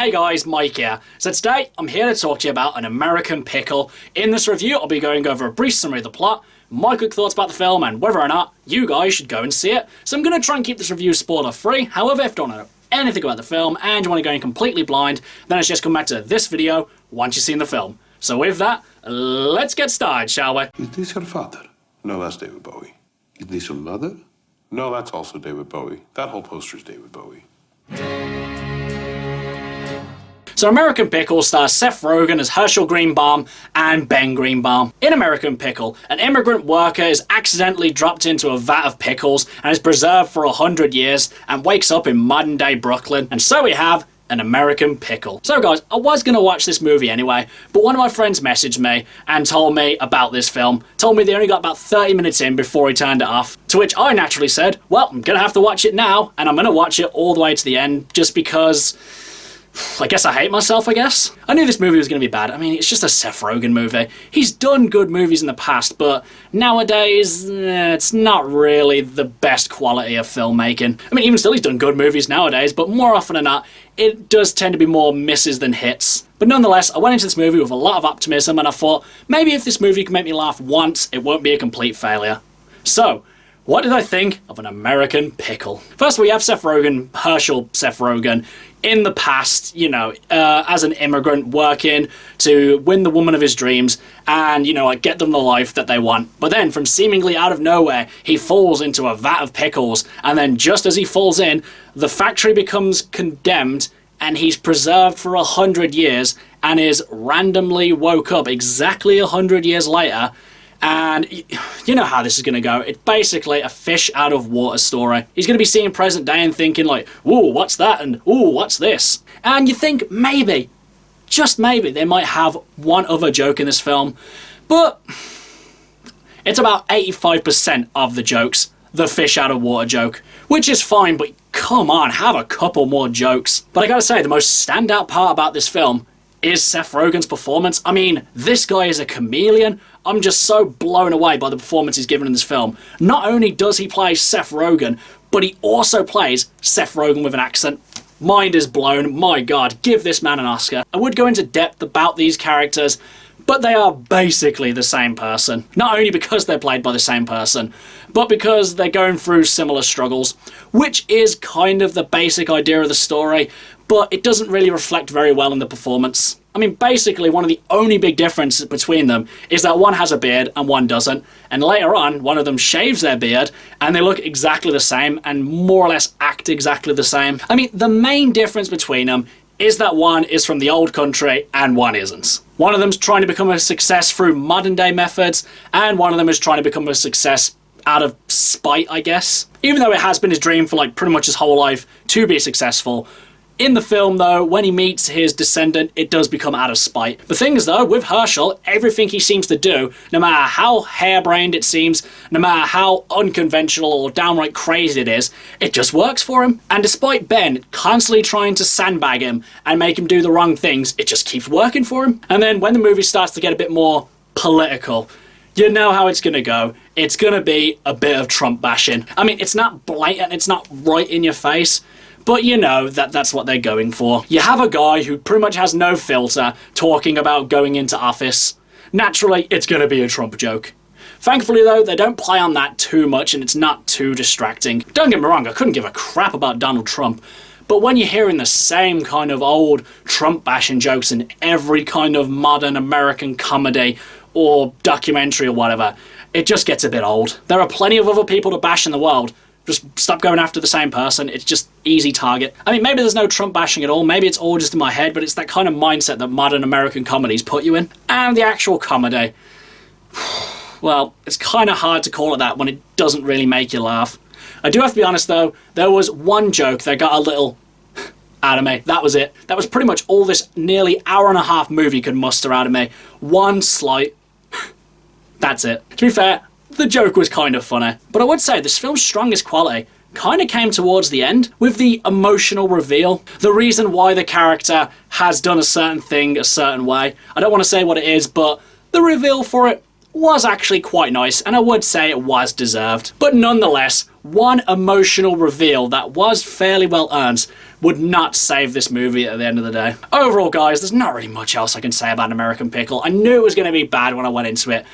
Hey guys, Mike here. So today, I'm here to talk to you about An American Pickle. In this review, I'll be going over a brief summary of the plot, my quick thoughts about the film, and whether or not you guys should go and see it. So I'm going to try and keep this review spoiler-free. However, if you don't know anything about the film and you want to go in completely blind, then it's just come back to this video once you've seen the film. So with that, let's get started, shall we? Is this your father? No, that's David Bowie. Is this your mother? No, that's also David Bowie. That whole poster is David Bowie. So American Pickle stars Seth Rogen as Herschel Greenbaum and Ben Greenbaum. In American Pickle, an immigrant worker is accidentally dropped into a vat of pickles and is preserved for 100 years and wakes up in modern day Brooklyn. And so we have An American Pickle. So guys, I was going to watch this movie anyway, but one of my friends messaged me and told me about this film. Told me they only got about 30 minutes in before he turned it off. To which I naturally said, well, I'm going to have to watch it now, and I'm going to watch it all the way to the end just because I guess I hate myself, I guess. I knew this movie was going to be bad. I mean, it's just a Seth Rogen movie. He's done good movies in the past, but nowadays, it's not really the best quality of filmmaking. I mean, even still, he's done good movies nowadays, but more often than not, it does tend to be more misses than hits. But nonetheless, I went into this movie with a lot of optimism, and I thought, maybe if this movie can make me laugh once, it won't be a complete failure. So, what did I think of An American Pickle? First, we have Seth Rogen, Herschel Seth Rogen, in the past, you know, as an immigrant working to win the woman of his dreams and, you know, like, get them the life that they want. But then, from seemingly out of nowhere, he falls into a vat of pickles, and then just as he falls in, the factory becomes condemned and he's preserved for 100 years and is randomly woke up exactly 100 years later. And you know how this is going to go. It's basically a fish out of water story. He's going to be seeing present day and thinking like, ooh, what's that? And ooh, what's this? And you think maybe, just maybe, they might have one other joke in this film. But it's about 85% of the jokes, the fish out of water joke. Which is fine, but come on, have a couple more jokes. But I gotta say, the most standout part about this film is Seth Rogen's performance. I mean, this guy is a chameleon. I'm just so blown away by the performance he's given in this film. Not only does he play Seth Rogen, but he also plays Seth Rogen with an accent. Mind is blown. My God, give this man an Oscar. I would go into depth about these characters, but they are basically the same person. Not only because they're played by the same person, but because they're going through similar struggles, which is kind of the basic idea of the story, but it doesn't really reflect very well in the performance. I mean, basically, one of the only big differences between them is that one has a beard and one doesn't, and later on, one of them shaves their beard, and they look exactly the same, and more or less act exactly the same. I mean, the main difference between them is that one is from the old country and one isn't. One of them's trying to become a success through modern day methods, and one of them is trying to become a success out of spite, I guess. Even though it has been his dream for like pretty much his whole life to be successful, in the film, though, when he meets his descendant, it does become out of spite. The thing is, though, with Herschel, everything he seems to do, no matter how harebrained it seems, no matter how unconventional or downright crazy it is, it just works for him. And despite Ben constantly trying to sandbag him and make him do the wrong things, it just keeps working for him. And then when the movie starts to get a bit more political, you know how it's going to go. It's going to be a bit of Trump bashing. I mean, it's not blatant, it's not right in your face, but you know that that's what they're going for. You have a guy who pretty much has no filter talking about going into office. Naturally, it's going to be a Trump joke. Thankfully, though, they don't play on that too much and it's not too distracting. Don't get me wrong, I couldn't give a crap about Donald Trump, but when you're hearing the same kind of old Trump bashing jokes in every kind of modern American comedy or documentary or whatever, it just gets a bit old. There are plenty of other people to bash in the world. Just stop going after the same person. It's just easy target. I mean, maybe there's no Trump bashing at all. Maybe it's all just in my head, but it's that kind of mindset that modern American comedies put you in. And the actual comedy, well, it's kind of hard to call it that when it doesn't really make you laugh. I do have to be honest, though. There was one joke that got a little out of me. That was it. That was pretty much all this nearly hour-and-a-half movie could muster out of me. One slight. That's it. To be fair, the joke was kind of funny, but I would say this film's strongest quality kind of came towards the end with the emotional reveal. The reason why the character has done a certain thing a certain way. I don't want to say what it is, but the reveal for it was actually quite nice, and I would say it was deserved. But nonetheless, one emotional reveal that was fairly well earned would not save this movie at the end of the day. Overall, guys, there's not really much else I can say about An American Pickle. I knew it was going to be bad when I went into it,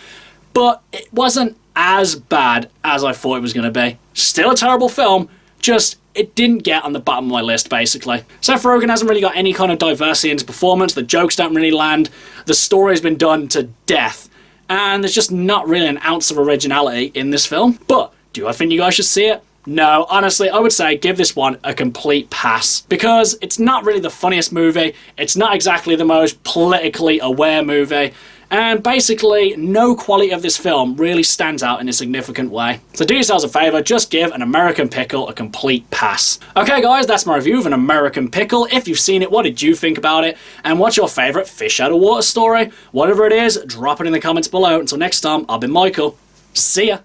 but it wasn't as bad as I thought it was going to be. Still a terrible film, just it didn't get on the bottom of my list, basically. Seth Rogen hasn't really got any kind of diversity in his performance, the jokes don't really land, the story's been done to death, and there's just not really an ounce of originality in this film. But do I think you guys should see it? No, honestly, I would say give this one a complete pass, because it's not really the funniest movie, it's not exactly the most politically aware movie, and basically no quality of this film really stands out in a significant way. So do yourselves a favour, just give An American Pickle a complete pass. Okay guys, that's my review of An American Pickle. If you've seen it, what did you think about it? And what's your favourite fish out of water story? Whatever it is, drop it in the comments below. Until next time, I've been Michael. See ya!